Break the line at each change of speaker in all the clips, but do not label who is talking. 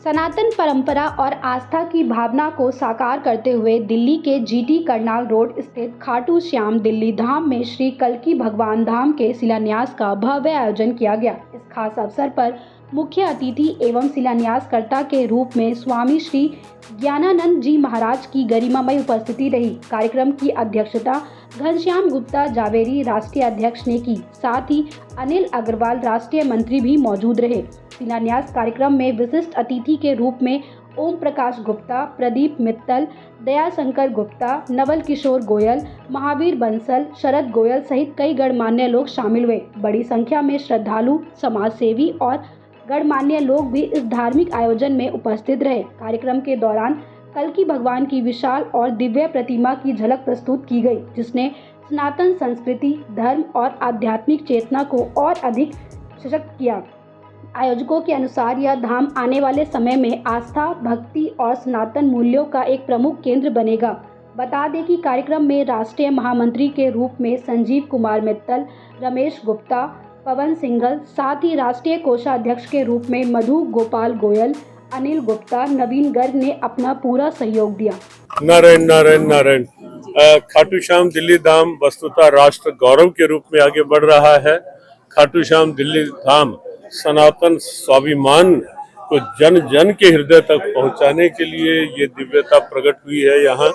सनातन परंपरा और आस्था की भावना को साकार करते हुए दिल्ली के जीटी करनाल रोड स्थित खाटू श्याम दिल्ली धाम में श्री कल्की भगवान धाम के शिलान्यास का भव्य आयोजन किया गया। इस खास अवसर पर मुख्य अतिथि एवं शिलान्यासकर्ता के रूप में स्वामी श्री ज्ञानानंद जी महाराज की गरिमामय उपस्थिति रही। कार्यक्रम की अध्यक्षता घनश्याम गुप्ता जावेरी राष्ट्रीय अध्यक्ष ने की। साथ ही अनिल अग्रवाल राष्ट्रीय मंत्री भी मौजूद रहे। शिलान्यास कार्यक्रम में विशिष्ट अतिथि के रूप में ओम प्रकाश गुप्ता, प्रदीप मित्तल, दयाशंकर गुप्ता, नवल किशोर गोयल, महावीर बंसल, शरद गोयल सहित कई गणमान्य लोग शामिल हुए। बड़ी संख्या में श्रद्धालु, समाजसेवी और गणमान्य लोग भी इस धार्मिक आयोजन में उपस्थित रहे। कार्यक्रम के दौरान कल्की भगवान की विशाल और दिव्य प्रतिमा की झलक प्रस्तुत की गई, जिसने सनातन संस्कृति, धर्म और आध्यात्मिक चेतना को और अधिक सशक्त किया। आयोजकों के अनुसार यह धाम आने वाले समय में आस्था, भक्ति और सनातन मूल्यों का एक प्रमुख केंद्र बनेगा। बता दें कि कार्यक्रम में राष्ट्रीय महामंत्री के रूप में संजीव कुमार मित्तल, रमेश गुप्ता, पवन सिंघल, साथ ही राष्ट्रीय कोषाध्यक्ष के रूप में मधु गोपाल गोयल, अनिल गुप्ता, नवीन गर्ग ने अपना पूरा सहयोग दिया।
नारायण नारायण नारायण। खाटू श्याम दिल्ली धाम वस्तुतः राष्ट्र गौरव के रूप में आगे बढ़ रहा है। खाटू श्याम दिल्ली धाम सनातन स्वाभिमान को जन जन के हृदय तक पहुंचाने के लिए ये दिव्यता प्रकट हुई है। यहाँ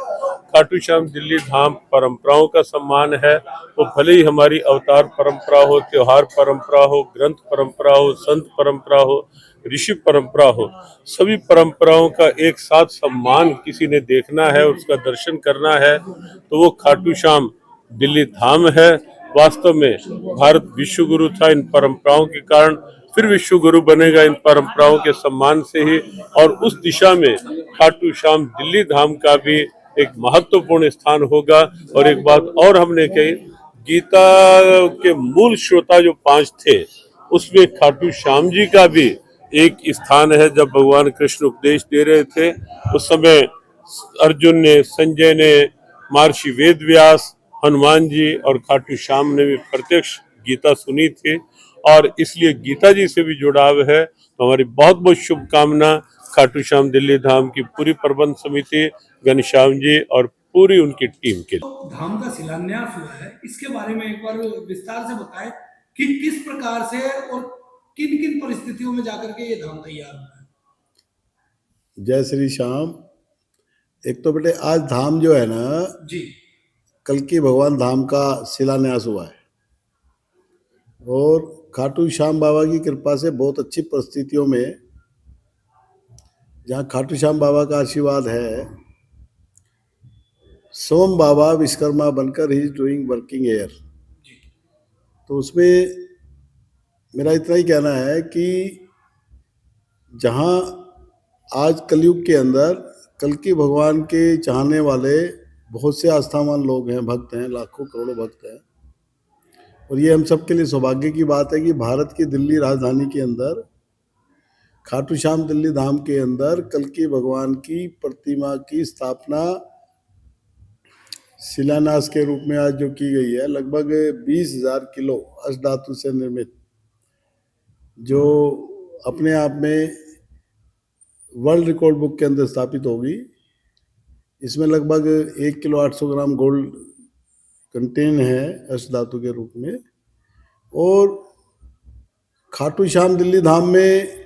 खाटू श्याम दिल्ली धाम परंपराओं का सम्मान है। वो भले ही हमारी अवतार परंपरा हो, त्योहार परंपरा हो, ग्रंथ परंपरा हो, संत परंपरा हो, ऋषि परंपरा हो, सभी परंपराओं का एक साथ सम्मान किसी ने देखना है, उसका दर्शन करना है तो वो खाटू श्याम दिल्ली धाम है। वास्तव में भारत विश्व गुरु था, इन परंपराओं के कारण फिर विश्व गुरु बनेगा इन परंपराओं के सम्मान से ही। और उस दिशा में खाटू श्याम दिल्ली धाम का भी एक महत्वपूर्ण स्थान होगा। और एक बात और हमने कही, गीता के मूल श्रोता जो 5 थे उसमें खाटू श्याम जी का भी एक स्थान है। जब भगवान कृष्ण उपदेश दे रहे थे उस समय अर्जुन ने, संजय ने, महर्षि वेद व्यास, हनुमान जी और खाटू श्याम ने भी प्रत्यक्ष गीता सुनी थी और इसलिए गीता जी से भी जुड़ाव है। तो हमारी बहुत बहुत शुभकामना खाटू श्याम दिल्ली धाम की पूरी प्रबंध समिति, घनश्याम जी और पूरी उनकी टीम के लिए।
धाम का शिलान्यास हुआ है, इसके बारे में एक बार विस्तार से बताएं कि किस प्रकार से और किन किन परिस्थितियों में जाकर के ये धाम तैयार हुआ है।
जय श्री श्याम। एक तो बेटे आज धाम जो है ना
जी,
कल्की भगवान धाम का शिलान्यास हुआ है और खाटू श्याम बाबा की कृपा से बहुत अच्छी परिस्थितियों में, जहाँ खाटू श्याम बाबा का आशीर्वाद है, सोम बाबा विश्वकर्मा बनकर ही डूइंग वर्किंग एयर। तो उसमें मेरा इतना ही कहना है कि जहाँ आज कलयुग के अंदर कल्की भगवान के चाहने वाले बहुत से आस्थावान लोग हैं, भक्त हैं, लाखों करोड़ों भक्त हैं, और ये हम सब के लिए सौभाग्य की बात है कि भारत की दिल्ली राजधानी के अंदर खाटू श्याम दिल्ली धाम के अंदर कल्की भगवान की प्रतिमा की स्थापना शिलान्यास के रूप में आज जो की गई है, लगभग 20,000 किलो अष्टधातु से निर्मित, जो अपने आप में वर्ल्ड रिकॉर्ड बुक के अंदर स्थापित होगी। इसमें लगभग 1 किलो 800 ग्राम गोल्ड कंटेन है अष्टधातु के रूप में। और खाटू श्याम दिल्ली धाम में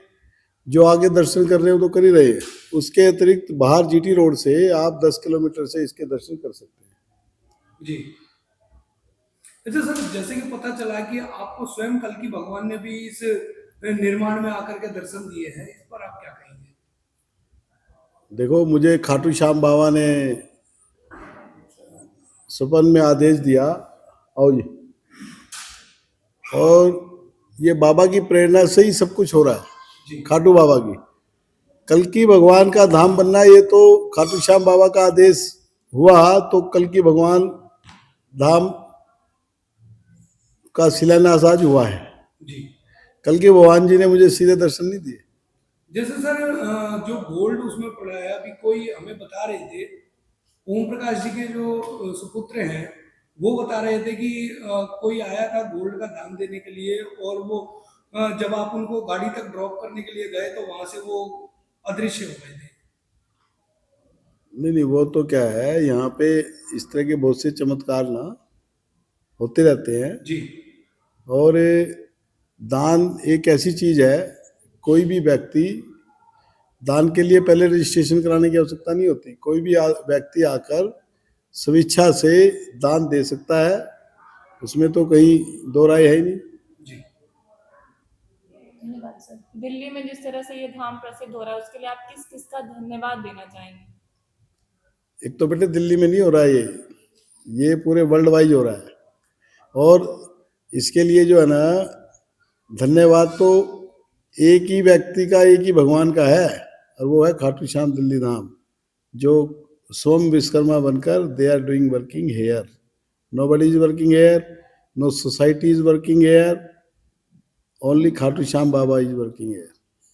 जो आगे दर्शन कर रहे हो तो कर ही रहे हैं, उसके अतिरिक्त बाहर जीटी रोड से आप 10 किलोमीटर से इसके दर्शन कर सकते हैं।
जी। अच्छा सर, जैसे कि पता चला कि आपको स्वयं कल्की भगवान ने भी इस निर्माण में आकर के दर्शन दिए हैं, इस पर आप क्या कहेंगे?
देखो, मुझे खाटू श्याम बाबा ने सपन में आदेश दिया, आओ जी, और ये बाबा की प्रेरणा से ही सब कुछ हो रहा है। खाटू बाबा की कल्की भगवान का धाम बनना, ये तो खाटू श्याम बाबा का आदेश हुआ तो कल्की भगवान धाम का शिलान्यास आज हुआ है।
जी।
कल्की भगवान जी ने मुझे सीधे दर्शन नहीं दिए।
जैसे सर जो गोल्ड उसमें पड़ा है, अभी कोई हमें बता रहे थे, ओम प्रकाश जी के जो सुपुत्र हैं वो बता रहे थे कि कोई आया था गोल्ड का दान देने के लिए, और वो जब आप उनको गाड़ी तक ड्रॉप करने के लिए गए तो वहां से वो अदृश्य हो गए थे।
नहीं नहीं, वो तो क्या है, यहाँ पे इस तरह के बहुत से चमत्कार ना होते रहते हैं।
जी
और दान एक ऐसी चीज है, कोई भी व्यक्ति दान के लिए पहले रजिस्ट्रेशन कराने की आवश्यकता नहीं होती। कोई भी व्यक्ति आकर स्वेच्छा से दान दे सकता है, उसमें तो कहीं दो राय है ही नहीं।
जी
धन्यवाद सर। दिल्ली में जिस तरह से ये धाम प्रसिद्ध हो रहा है उसके लिए आप किस किस का धन्यवाद देना चाहेंगे?
एक तो बेटे दिल्ली में नहीं हो रहा है, ये पूरे वर्ल्ड वाइड हो रहा है। और इसके लिए जो है ना, धन्यवाद तो एक ही व्यक्ति का, एक ही भगवान का है, और वो है खाटू श्याम दिल्ली धाम, जो सोम विश्वकर्मा बनकर they are doing working here. Nobody is working here, no society is working here, only Khatu Shyam Baba is working hair.